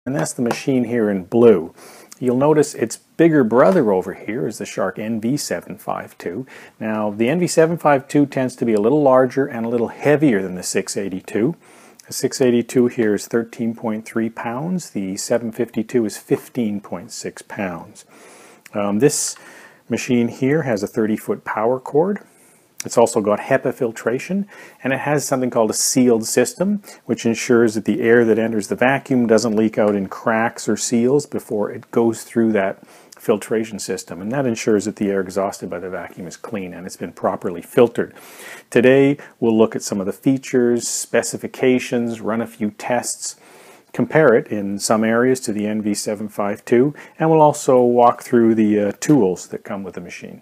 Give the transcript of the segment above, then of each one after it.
And that's the machine here in blue. You'll notice its bigger brother over here is the Shark NV682. Now, the NV682 tends to be a little larger and a little heavier than the 682. The 682 here is 13.3 pounds. The 752 is 15.6 pounds. This machine here has a 30-foot power cord. It's also got HEPA filtration, and it has something called a sealed system, which ensures that the air that enters the vacuum doesn't leak out in cracks or seals before it goes through that filtration system. And that ensures that the air exhausted by the vacuum is clean and it's been properly filtered. Today, we'll look at some of the features, specifications, run a few tests, compare it in some areas to the NV682, and we'll also walk through the tools that come with the machine.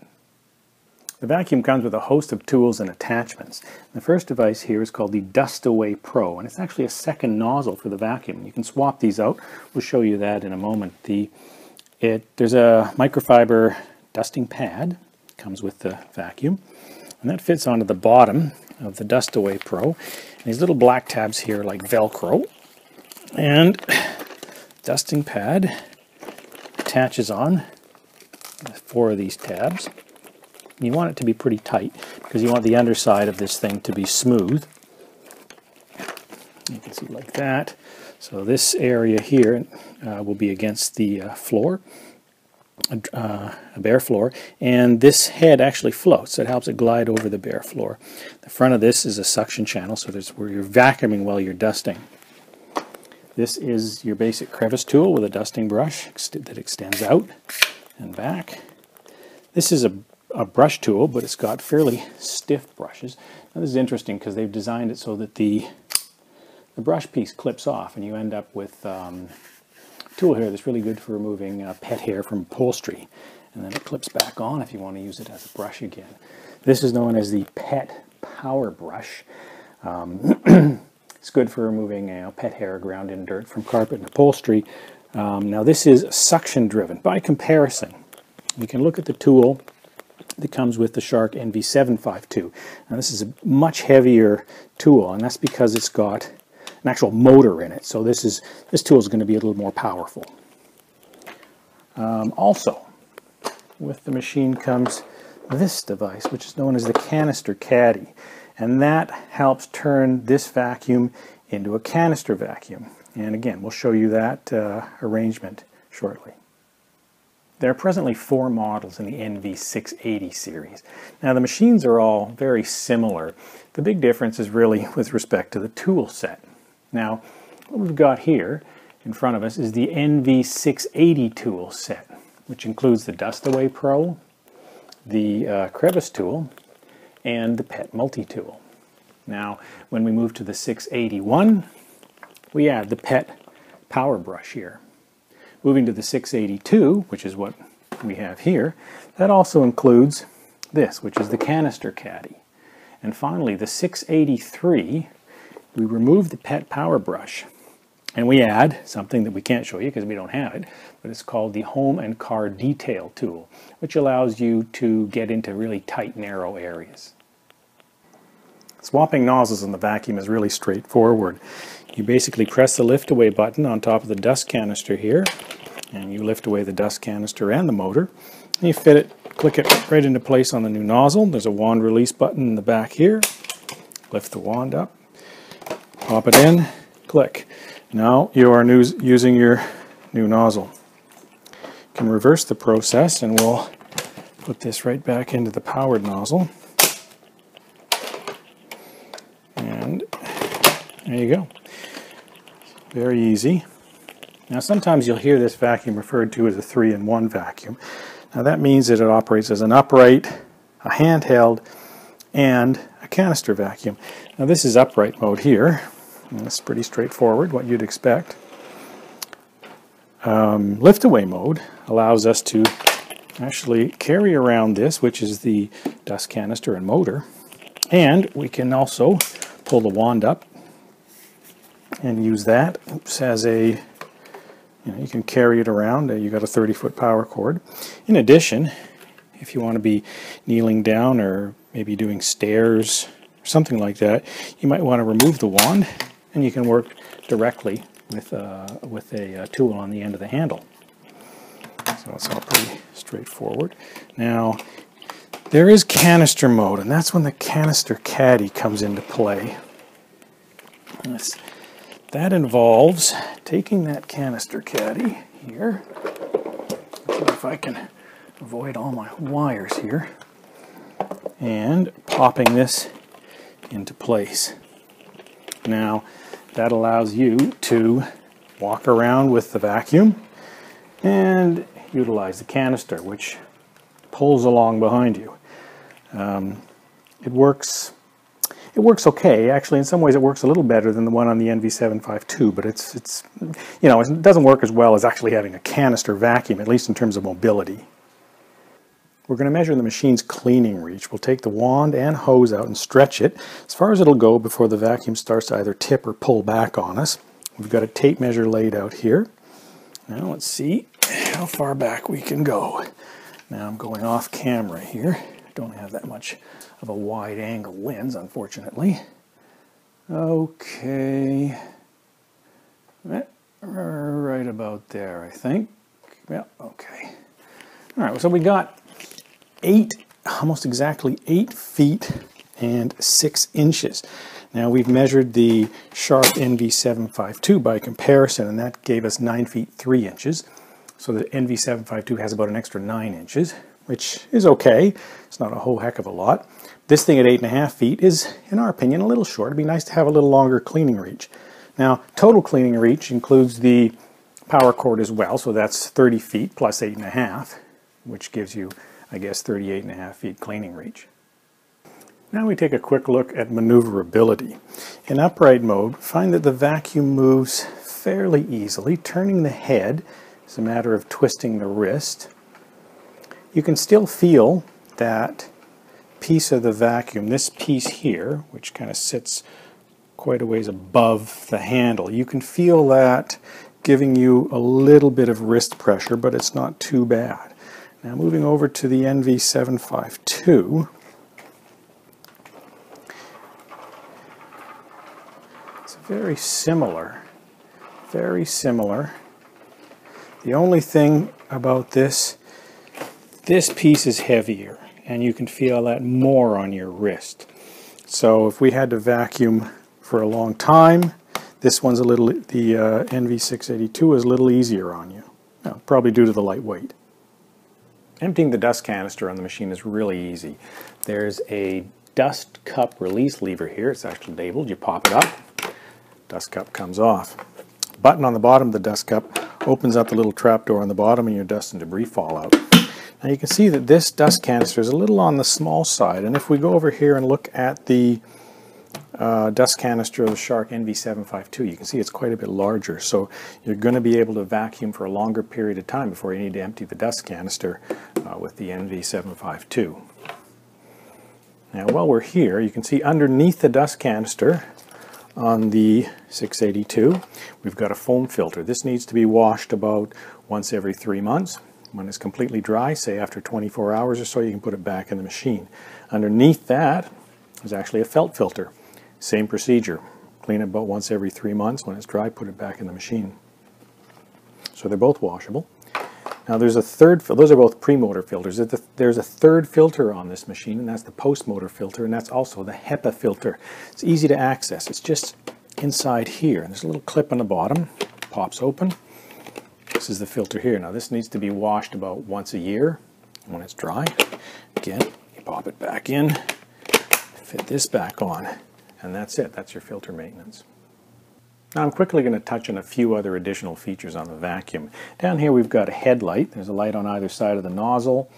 The vacuum comes with a host of tools and attachments. The first device here is called the Dust Away Pro, and it's actually a second nozzle for the vacuum. You can swap these out. We'll show you that in a moment. There's a microfiber dusting pad, comes with the vacuum, and that fits onto the bottom of the Dust Away Pro. And these little black tabs here are like Velcro, and dusting pad attaches on 4 of these tabs. You want it to be pretty tight because you want the underside of this thing to be smooth. You can see like that. So this area here will be against the floor, a bare floor, and this head actually floats, so it helps it glide over the bare floor. The front of this is a suction channel, so there's where you're vacuuming while you're dusting. This is your basic crevice tool with a dusting brush that extends out and back. This is a brush tool, but it's got fairly stiff brushes. Now this is interesting because they've designed it so that the brush piece clips off and you end up with a tool here that's really good for removing pet hair from upholstery, and then it clips back on if you want to use it as a brush again. This is known as the Pet Power Brush. It's good for removing pet hair, ground in dirt from carpet and upholstery. Now this is suction driven. By comparison, we can look at the tool that comes with the Shark NV682. Now this is a much heavier tool, and that's because it's got an actual motor in it. So this tool is going to be a little more powerful. Also, with the machine comes this device, which is known as the canister caddy, and that helps turn this vacuum into a canister vacuum. And again, we'll show you that arrangement shortly. There are presently 4 models in the NV680 series. Now the machines are all very similar. The big difference is really with respect to the tool set. Now what we've got here in front of us is the NV680 tool set, which includes the Dust Away Pro, the crevice tool, and the Pet Multi-Tool. Now when we move to the 681, we add the Pet Power Brush here. Moving to the 682, which is what we have here, that also includes this, which is the canister caddy. And finally, the 683, we remove the Pet Power Brush, and we add something that we can't show you because we don't have it, but it's called the Home and Car Detail Tool, which allows you to get into really tight, narrow areas. Swapping nozzles in the vacuum is really straightforward. You basically press the lift away button on top of the dust canister here, and you lift away the dust canister and the motor, and you fit it, click it right into place on the new nozzle. There's a wand release button in the back here. Lift the wand up, pop it in, click. Now you are using your new nozzle. You can reverse the process, and we'll put this right back into the powered nozzle. And there you go. Very easy. Now sometimes you'll hear this vacuum referred to as a 3-in-1 vacuum. Now that means that it operates as an upright, a handheld, and a canister vacuum. Now this is upright mode here. And it's pretty straightforward, what you'd expect. Lift away mode allows us to actually carry around this, which is the dust canister and motor, and we can also pull the wand up and use that as a, you can carry it around. You've got a 30-foot power cord. In addition, if you want to be kneeling down or maybe doing stairs or something like that, you might want to remove the wand, and you can work directly with a tool on the end of the handle. So it's all pretty straightforward. Now, there is canister mode, and that's when the canister caddy comes into play. That involves taking that canister caddy here. Let's see if I can avoid all my wires here. And popping this into place. Now, that allows you to walk around with the vacuum and utilize the canister, which pulls along behind you. It works okay. Actually, in some ways, it works a little better than the one on the NV682, but it's you know, it doesn't work as well as actually having a canister vacuum, at least in terms of mobility. We're going to measure the machine's cleaning reach. We'll take the wand and hose out and stretch it as far as it'll go before the vacuum starts to either tip or pull back on us. We've got a tape measure laid out here. Now let's see how far back we can go. Now I'm going off camera here. Don't have that much of a wide angle lens, unfortunately. Okay. Right about there, I think. Yeah, okay. All right, so we got almost exactly 8 feet and 6 inches. Now we've measured the Sharp NV682 by comparison, and that gave us 9 feet 3 inches. So the NV682 has about an extra 9 inches, which is okay. It's not a whole heck of a lot. This thing at 8.5 feet is, in our opinion, a little short. It'd be nice to have a little longer cleaning reach. Now, total cleaning reach includes the power cord as well, so that's 30 feet plus 8.5, which gives you, I guess, 38.5 feet cleaning reach. Now we take a quick look at maneuverability. In upright mode, find that the vacuum moves fairly easily. Turning the head is a matter of twisting the wrist. You can still feel that piece of the vacuum, this piece here, which kind of sits quite a ways above the handle. You can feel that giving you a little bit of wrist pressure, but it's not too bad. Now moving over to the NV682, it's very similar, very similar. The only thing about this piece is heavier, and you can feel that more on your wrist. So if we had to vacuum for a long time, this one's a little, the NV682 is a little easier on you, probably due to the light weight. Emptying the dust canister on the machine is really easy. There's a dust cup release lever here. It's actually labeled. You pop it up, dust cup comes off. Button on the bottom of the dust cup opens up the little trap door on the bottom, and your dust and debris fall out. Now you can see that this dust canister is a little on the small side, and if we go over here and look at the dust canister of the Shark NV682, you can see it's quite a bit larger, so you're going to be able to vacuum for a longer period of time before you need to empty the dust canister with the NV682. Now while we're here, you can see underneath the dust canister on the 682, we've got a foam filter. This needs to be washed about once every 3 months. When it's completely dry, say after 24 hours or so, you can put it back in the machine. Underneath that is actually a felt filter. Same procedure. Clean it about once every 3 months. When it's dry, put it back in the machine. So they're both washable. Now there's a third, those are both pre-motor filters. There's a third filter on this machine, and that's the post-motor filter, and that's also the HEPA filter. It's easy to access. It's just inside here. And there's a little clip on the bottom. Pops open. This is the filter here. Now this needs to be washed about once a year when it's dry. Again, you pop it back in, fit this back on, and that's it. That's your filter maintenance. Now I'm quickly going to touch on a few other additional features on the vacuum. Down here we've got a headlight. There's a light on either side of the nozzle.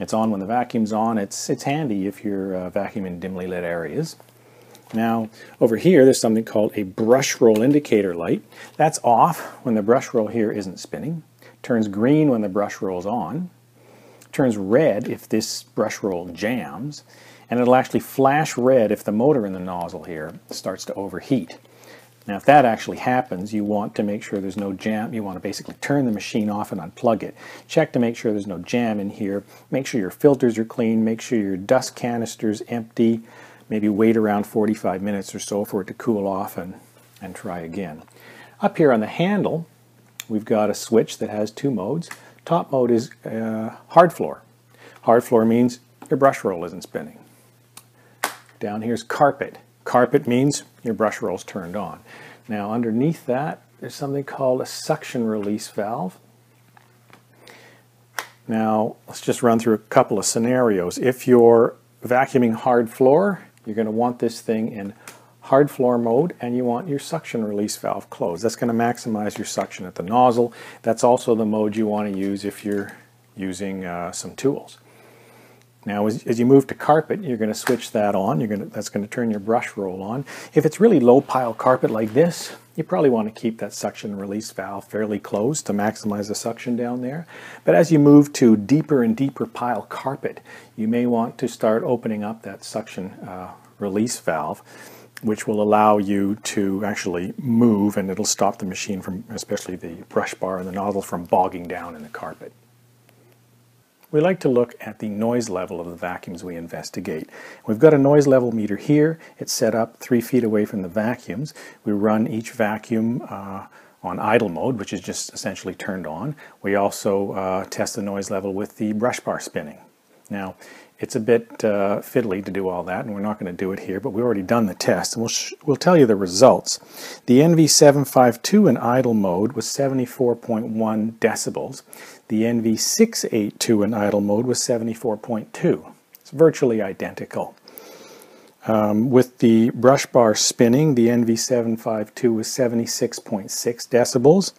It's on when the vacuum's on. It's handy if you're vacuuming in dimly lit areas. Now over here there's something called a brush roll indicator light. That's off when the brush roll here isn't spinning. Turns green when the brush roll's on. Turns red if this brush roll jams. And it'll actually flash red if the motor in the nozzle here starts to overheat. Now if that actually happens, you want to make sure there's no jam. You want to basically turn the machine off and unplug it. Check to make sure there's no jam in here. Make sure your filters are clean. Make sure your dust canister's empty. Maybe wait around 45 minutes or so for it to cool off and try again. Up here on the handle, we've got a switch that has two modes. Top mode is hard floor. Hard floor means your brush roll isn't spinning. Down here's carpet. Carpet means your brush roll's turned on. Now underneath that, there's something called a suction release valve. Now, let's just run through a couple of scenarios. If you're vacuuming hard floor, you're going to want this thing in hard floor mode, and you want your suction release valve closed. That's going to maximize your suction at the nozzle. That's also the mode you want to use if you're using some tools. Now, as you move to carpet, you're going to switch that on. That's going to turn your brush roll on. If it's really low pile carpet like this, you probably want to keep that suction release valve fairly closed to maximize the suction down there. But as you move to deeper and deeper pile carpet, you may want to start opening up that suction release valve, which will allow you to actually move, and it'll stop the machine from, especially the brush bar and the nozzle, from bogging down in the carpet. We like to look at the noise level of the vacuums we investigate. We've got a noise level meter here. It's set up 3 feet away from the vacuums. We run each vacuum on idle mode, which is just essentially turned on. We also test the noise level with the brush bar spinning. Now, it's a bit fiddly to do all that, and we're not going to do it here, but we've already done the test, and we'll tell you the results. The NV682 in idle mode was 74.1 decibels. The NV682 in idle mode was 74.2. It's virtually identical. With the brush bar spinning, the NV752 was 76.6 decibels,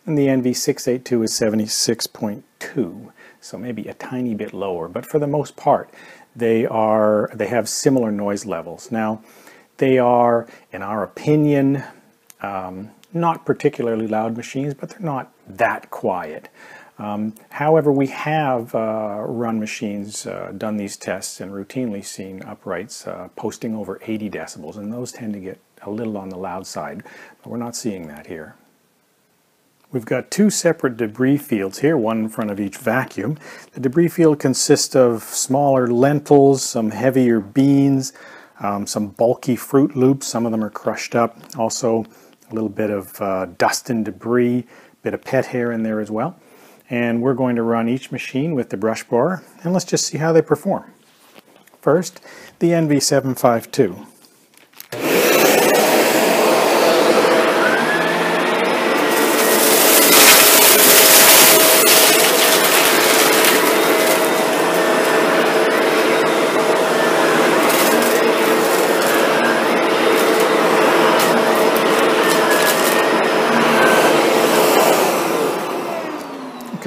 and the NV682 is 76.2. So maybe a tiny bit lower, but for the most part, they have similar noise levels. Now, they are, in our opinion, not particularly loud machines, but they're not that quiet. However, we have run machines, done these tests, and routinely seen uprights posting over 80 decibels, and those tend to get a little on the loud side, but we're not seeing that here. We've got 2 separate debris fields here, one in front of each vacuum. The debris field consists of smaller lentils, some heavier beans, some bulky Fruit Loops. Some of them are crushed up. Also, a little bit of dust and debris, a bit of pet hair in there as well. And we're going to run each machine with the brush bar, and let's just see how they perform. First, the NV752.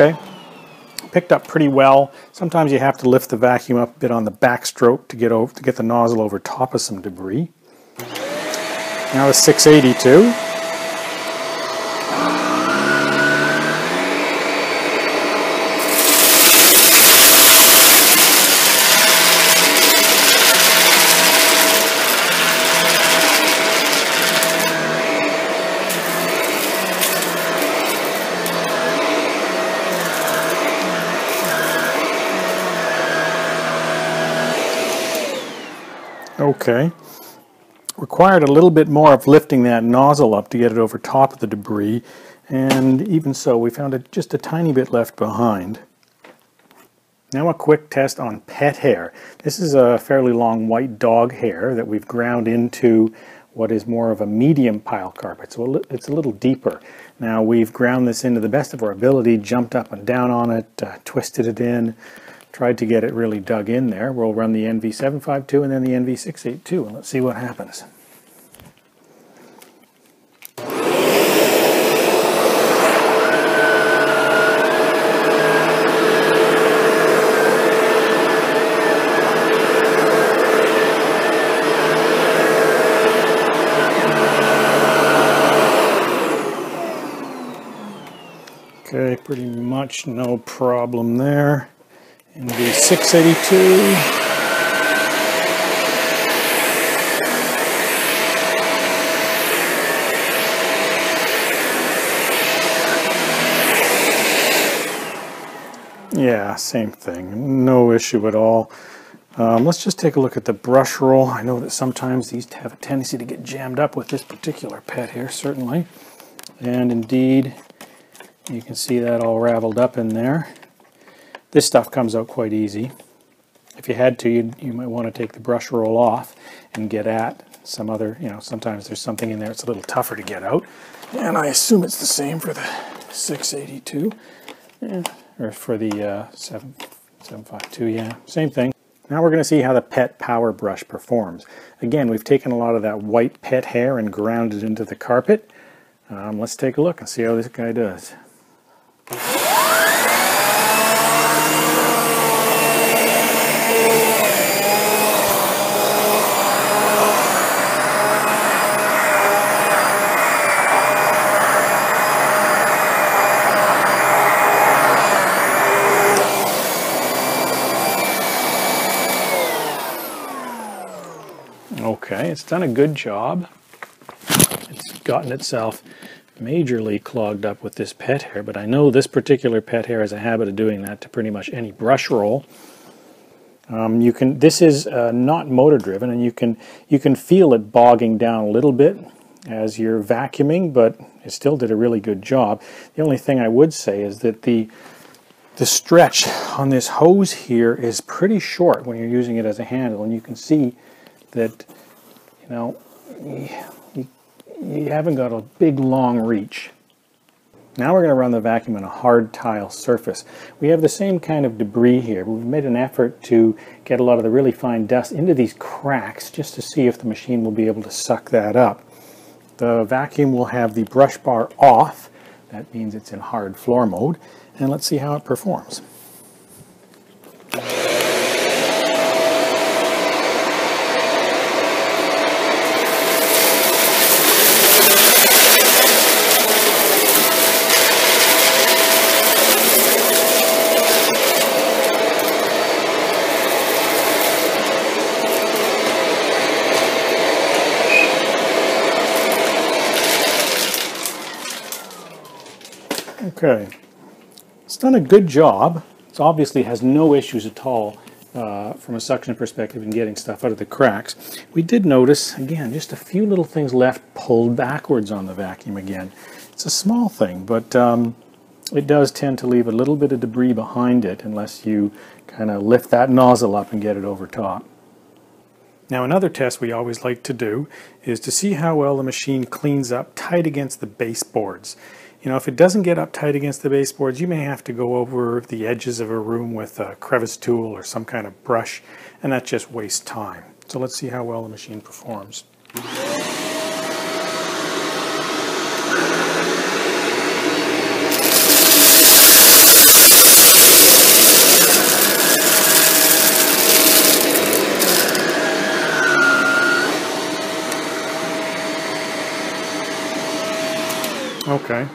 Okay, picked up pretty well. Sometimes you have to lift the vacuum up a bit on the backstroke to get the nozzle over top of some debris. Now the 682. Okay, required a little bit more of lifting that nozzle up to get it over top of the debris, and even so we found just a tiny bit left behind. Now a quick test on pet hair. This is a fairly long white dog hair that we've ground into what is more of a medium pile carpet, so it's a little deeper. Now we've ground this into the best of our ability, jumped up and down on it, twisted it in, tried to get it really dug in there. We'll run the NV752 and then the NV682, and let's see what happens. Okay, pretty much no problem there. NV682. Yeah, same thing. No issue at all. Let's just take a look at the brush roll. I know that sometimes these have a tendency to get jammed up with this particular pet here, certainly. And indeed, you can see that all raveled up in there. This stuff comes out quite easy. If you had to, you might want to take the brush roll off and get at some other, sometimes there's something in there that's a little tougher to get out. And I assume it's the same for the 682, or for the 752, yeah, same thing. Now we're going to see how the pet power brush performs. Again, we've taken a lot of that white pet hair and ground it into the carpet. Let's take a look and see how this guy does. Okay, it's done a good job. It's gotten itself majorly clogged up with this pet hair, but I know this particular pet hair has a habit of doing that to pretty much any brush roll. This is not motor driven, and you can feel it bogging down a little bit as you're vacuuming, but it still did a really good job. The only thing I would say is that the stretch on this hose here is pretty short when you're using it as a handle, and you can see that you haven't got a big long reach. Now we're going to run the vacuum on a hard tile surface. We have the same kind of debris here. We've made an effort to get a lot of the really fine dust into these cracks just to see if the machine will be able to suck that up. The vacuum will have the brush bar off. That means it's in hard floor mode. And let's see how it performs. Okay, it's done a good job. It obviously has no issues at all from a suction perspective in getting stuff out of the cracks. We did notice, again, just a few little things left pulled backwards on the vacuum again. It's a small thing, but it does tend to leave a little bit of debris behind it unless you kind of lift that nozzle up and get it over top. Now another test we always like to do is to see how well the machine cleans up tight against the baseboards. If it doesn't get up tight against the baseboards, you may have to go over the edges of a room with a crevice tool or some kind of brush, and that just wastes time. So let's see how well the machine performs. Okay.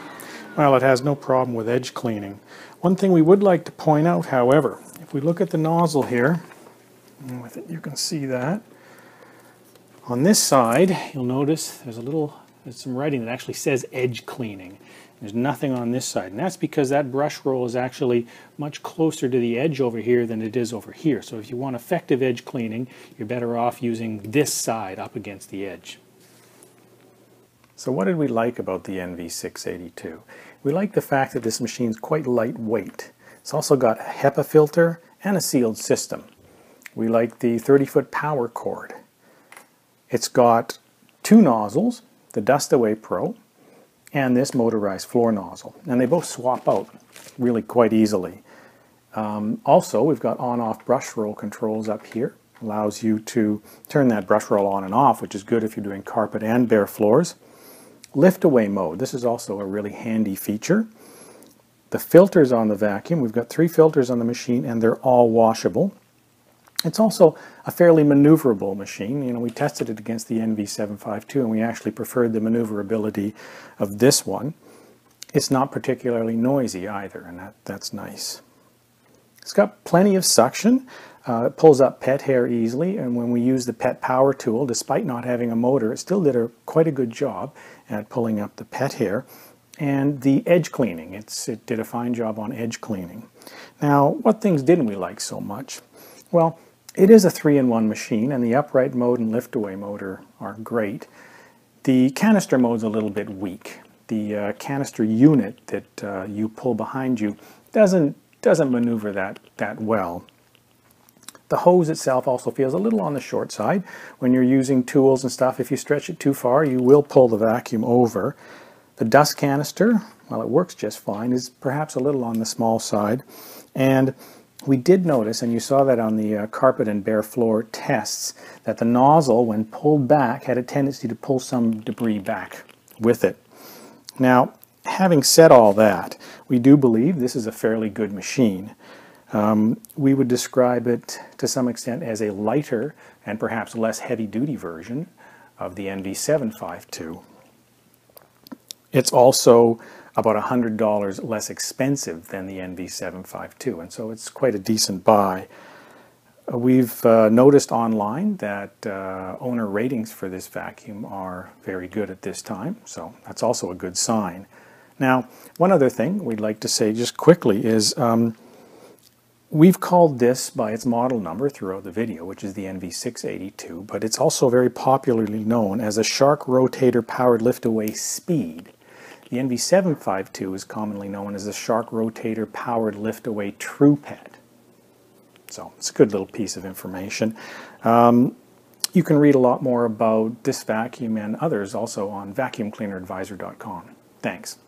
Well, it has no problem with edge cleaning. One thing we would like to point out, however, if we look at the nozzle here, and with it you can see that. On this side, you'll notice there's some writing that actually says edge cleaning. There's nothing on this side, and that's because that brush roll is actually much closer to the edge over here than it is over here. So if you want effective edge cleaning, you're better off using this side up against the edge. So what did we like about the NV682? We like the fact that this machine is quite lightweight. It's also got a HEPA filter and a sealed system. We like the 30-foot power cord. It's got two nozzles, the Dust Away Pro and this motorized floor nozzle, and they both swap out really quite easily. Also, we've got on-off brush roll controls up here. Allows you to turn that brush roll on and off, which is good if you're doing carpet and bare floors. Lift away mode, this is also a really handy feature. The filters on the vacuum, we've got 3 filters on the machine and they're all washable. It's also a fairly maneuverable machine. We tested it against the NV682 and we actually preferred the maneuverability of this one. It's not particularly noisy either, and that's nice. It's got plenty of suction. It pulls up pet hair easily, and when we use the pet power tool, despite not having a motor, it still did quite a good job at pulling up the pet hair. And the edge cleaning, it did a fine job on edge cleaning. Now, what things didn't we like so much? Well, it is a 3-in-1 machine, and the upright mode and lift away mode are great. The canister mode's a little bit weak. the canister unit that you pull behind you doesn't maneuver that well. The hose itself also feels a little on the short side. When you're using tools and stuff, if you stretch it too far, you will pull the vacuum over. The dust canister, while it works just fine, is perhaps a little on the small side. And we did notice, and you saw that on the carpet and bare floor tests, that the nozzle, when pulled back, had a tendency to pull some debris back with it. Now, having said all that, we do believe this is a fairly good machine. We would describe it to some extent as a lighter and perhaps less heavy-duty version of the NV682. It's also about $100 less expensive than the NV682, and so it's quite a decent buy. We've noticed online that owner ratings for this vacuum are very good at this time, so that's also a good sign. Now, one other thing we'd like to say just quickly is we've called this by its model number throughout the video, which is the NV682, but it's also very popularly known as a Shark Rotator Powered Lift-Away Speed. The NV682 is commonly known as the Shark Rotator Powered Lift-Away TruePet. So it's a good little piece of information. You can read a lot more about this vacuum and others also on vacuumcleaneradvisor.com. Thanks.